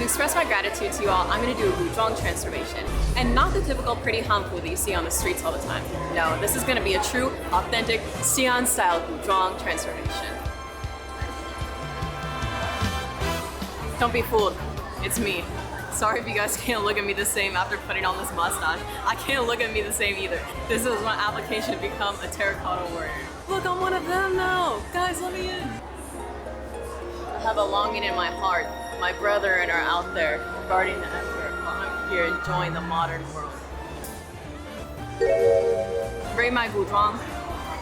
To express my gratitude to you all, I'm gonna do a guzhong transformation. And not the typical pretty hanfu that you see on the streets all the time. No, this is gonna be a true, authentic, Xi'an-style guzhong transformation. Don't be fooled, it's me. Sorry if you guys can't look at me the same after putting on this mustache. I can't look at me the same either. This is my application to become a terracotta warrior. Look, I'm one of them now. Guys, let me in. I have a longing in my heart. My brethren are out there guarding the emperor while I'm here enjoying the modern world. Rate my guzhong.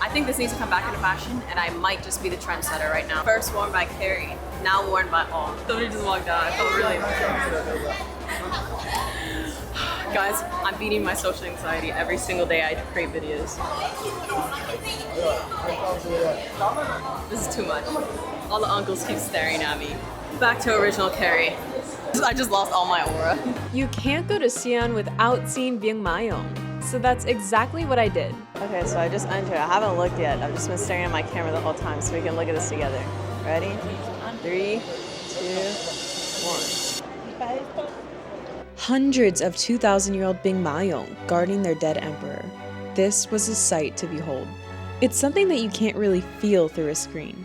I think this needs to come back into fashion, and I might just be the trendsetter right now. First worn by Carrie, now worn by all. Somebody just walked out. I felt really embarrassed. Guys, I'm beating my social anxiety every single day I create videos. This is too much. All the uncles keep staring at me. Back to original Carrie. I just lost all my aura. You can't go to Xi'an without seeing兵马俑. So that's exactly what I did. Okay, so I just entered. I haven't looked yet. I've just been staring at my camera the whole time so we can look at this together. Ready? 3, 2, 1. Hundreds of 2,000-year-old兵马俑guarding their dead emperor. This was a sight to behold. It's something that you can't really feel through a screen.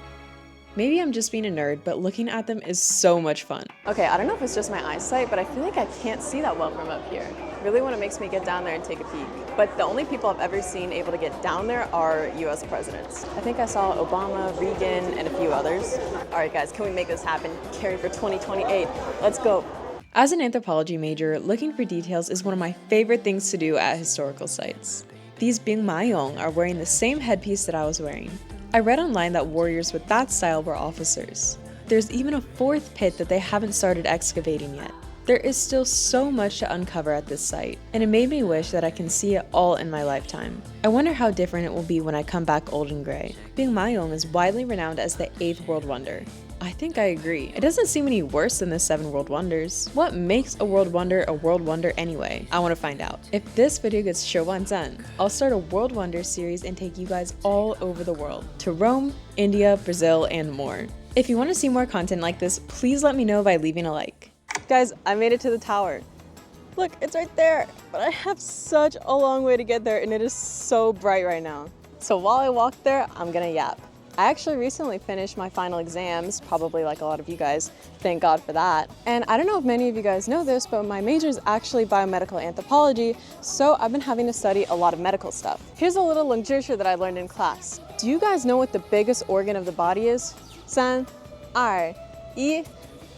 Maybe I'm just being a nerd, but looking at them is so much fun. Okay, I don't know if it's just my eyesight, but I feel like I can't see that well from up here. Really when it makes me get down there and take a peek. But the only people I've ever seen able to get down there are US presidents. I think I saw Obama, Reagan, and a few others. All right guys, can we make this happen? Carry for 2028, let's go. As an anthropology major, looking for details is one of my favorite things to do at historical sites. These兵马俑are wearing the same headpiece that I was wearing. I read online that warriors with that style were officers. There's even a fourth pit that they haven't started excavating yet. There is still so much to uncover at this site, and it made me wish that I can see it all in my lifetime. I wonder how different it will be when I come back old and gray.兵马俑is widely renowned as the 8th world wonder. I think I agree. It doesn't seem any worse than the 7 world wonders. What makes a world wonder anyway? I want to find out. If this video gets 10万赞, I'll start a world wonder series and take you guys all over the world, to Rome, India, Brazil, and more. If you want to see more content like this, please let me know by leaving a like. Guys, I made it to the tower. Look, it's right there, but I have such a long way to get there and it is so bright right now. So while I walk there, I'm gonna yap. I actually recently finished my final exams, probably like a lot of you guys, thank God for that. And I don't know if many of you guys know this, but my major is actually biomedical anthropology, so I've been having to study a lot of medical stuff. Here's a little 冷知识 that I learned in class. Do you guys know what the biggest organ of the body is? 3, 2, 1.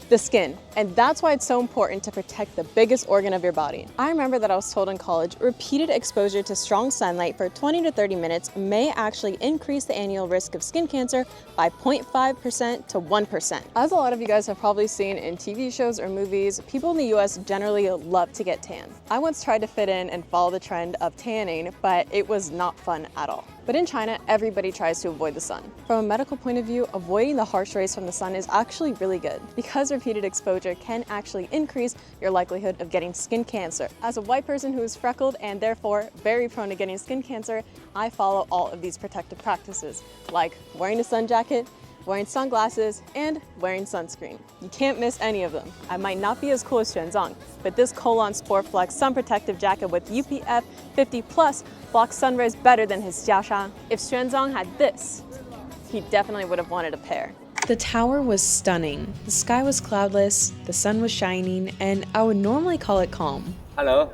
The skin, and that's why it's so important to protect the biggest organ of your body. I remember that I was told in college, repeated exposure to strong sunlight for 20 to 30 minutes may actually increase the annual risk of skin cancer by 0.5% to 1%. As a lot of you guys have probably seen in TV shows or movies, people in the US generally love to get tan. I once tried to fit in and follow the trend of tanning, but it was not fun at all. But in China, everybody tries to avoid the sun. From a medical point of view, avoiding the harsh rays from the sun is actually really good because repeated exposure can actually increase your likelihood of getting skin cancer. As a white person who is freckled and therefore very prone to getting skin cancer, I follow all of these protective practices, like wearing a sun jacket, wearing sunglasses, and wearing sunscreen. You can't miss any of them. I might not be as cool as Xuanzang, but this Kolon Sport Flex sun protective jacket with UPF 50+ blocks sun rays better than his Jiasha. If Xuanzang had this, he definitely would have wanted a pair. The tower was stunning. The sky was cloudless, the sun was shining, and I would normally call it calm. Hello.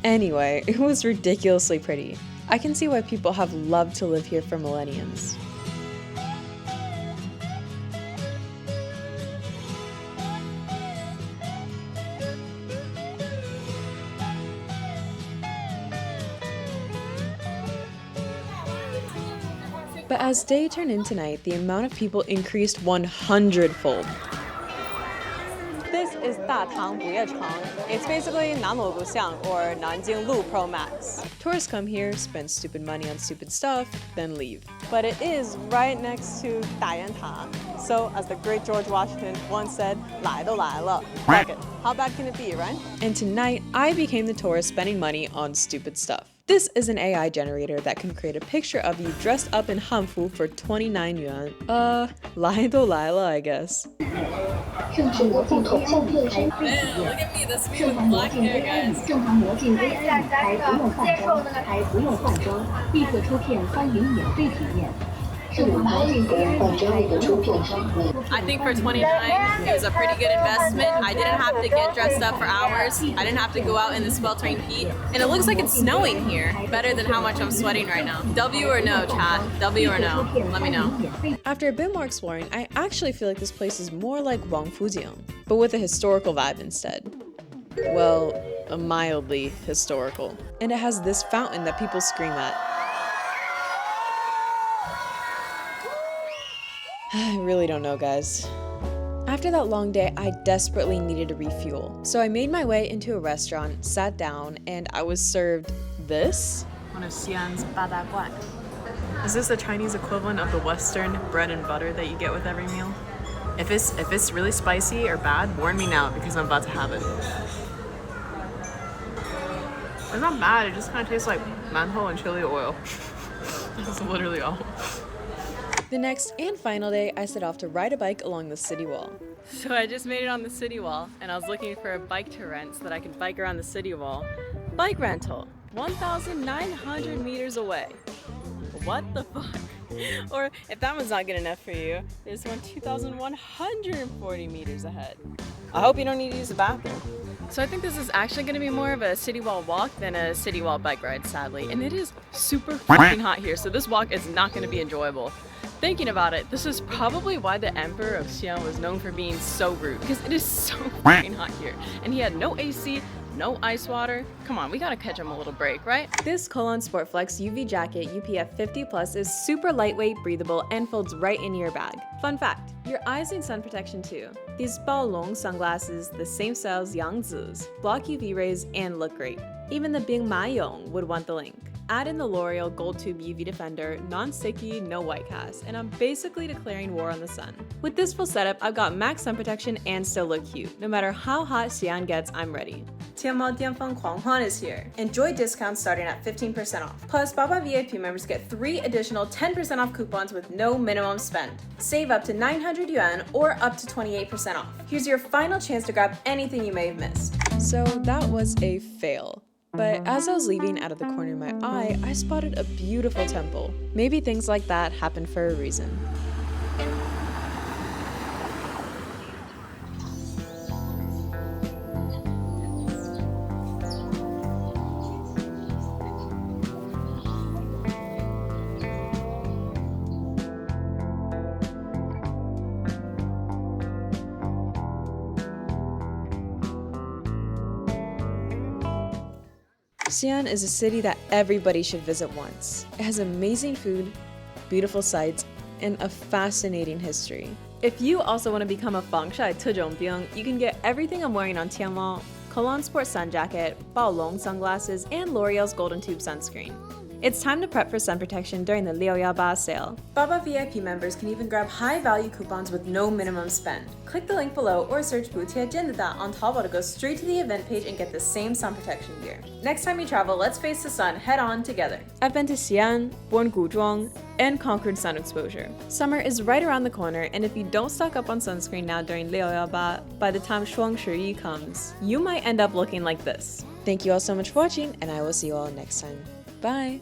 Anyway, it was ridiculously pretty. I can see why people have loved to live here for millenniums. But as day turned into night, the amount of people increased 100-fold. This is 大唐不夜城. It's basically Nanluguxiang or Nanjing Lu Pro Max. Tourists come here, spend stupid money on stupid stuff, then leave. But it is right next to Dayanta. So as the great George Washington once said, 来都来了. Fuck it. How bad can it be, right? And tonight, I became the tourist spending money on stupid stuff. This is an AI generator that can create a picture of you dressed up in hanfu for 29 yuan. 来都来了, I guess. Look at me, this me with black hair, guys. 正常魔镜 AI 舞台不用换装，还不用换装，立刻出片，欢迎免费体验。正常魔镜 AI 舞台不用换装。I think for 29, it was a pretty good investment. I didn't have to get dressed up for hours. I didn't have to go out in the sweltering heat. And it looks like it's snowing here. Better than how much I'm sweating right now. W or no, chat? W or no? Let me know. After a bit more exploring, I actually feel like this place is more like Wangfujiang, but with a historical vibe instead. Well, mildly historical. And it has this fountain that people scream at. I really don't know, guys. After that long day, I desperately needed to refuel. So I made my way into a restaurant, sat down, and I was served this. One of Xi'an's badaguan. Is this the Chinese equivalent of the Western bread and butter that you get with every meal? If it's really spicy or bad, warn me now because I'm about to have it. It's not bad, it just kind of tastes like mantou and chili oil. That's literally all. The next and final day, I set off to ride a bike along the city wall. So I just made it on the city wall and I was looking for a bike to rent so that I could bike around the city wall. Bike rental, 1,900 meters away. What the fuck? Or if that one's not good enough for you, there's one 2,140 meters ahead. I hope you don't need to use the bathroom. So I think this is actually going to be more of a city wall walk than a city wall bike ride, sadly. And it is super fucking hot here, so this walk is not going to be enjoyable. Thinking about it, this is probably why the Emperor of Xi'an was known for being so rude, because it is so fucking hot here. And he had no AC, no ice water. Come on, we gotta catch him a little break, right? This Kolon Sportflex UV jacket UPF 50+ is super lightweight, breathable, and folds right into your bag. Fun fact, your eyes need sun protection too. These Baolong sunglasses, the same style as Yangzi's, block UV rays and look great. Even the Bing Mayong would want the link. Add in the L'Oreal Gold Tube UV Defender, non-sticky, no white cast, and I'm basically declaring war on the sun. With this full setup, I've got max sun protection and still look cute. No matter how hot Xi'an gets, I'm ready. Tianmao Dianfeng Huanghuan is here. Enjoy discounts starting at 15% off. Plus, Baba VIP members get 3 additional 10% off coupons with no minimum spend. Save up to 900 yuan or up to 28% off. Here's your final chance to grab anything you may have missed. So that was a fail. But as I was leaving out of the corner of my eye, I spotted a beautiful temple. Maybe things like that happen for a reason. Xi'an is a city that everybody should visit once. It has amazing food, beautiful sights, and a fascinating history. If you also want to become a Fangsha Tuzhongbing, you can get everything I'm wearing on Tianmao: Kolon Sport sun jacket, Baolong sunglasses, and L'Oreal's Golden Tube sunscreen. It's time to prep for sun protection during the 618 sale. Baba VIP members can even grab high-value coupons with no minimum spend. Click the link below or search Butia Jindada on Taobao to go straight to the event page and get the same sun protection gear. Next time you travel, let's face the sun head-on together. I've been to Xi'an, worn Guzhuang, and conquered sun exposure. Summer is right around the corner, and if you don't stock up on sunscreen now during 618, by the time Shuang Shi comes, you might end up looking like this. Thank you all so much for watching, and I will see you all next time. Bye!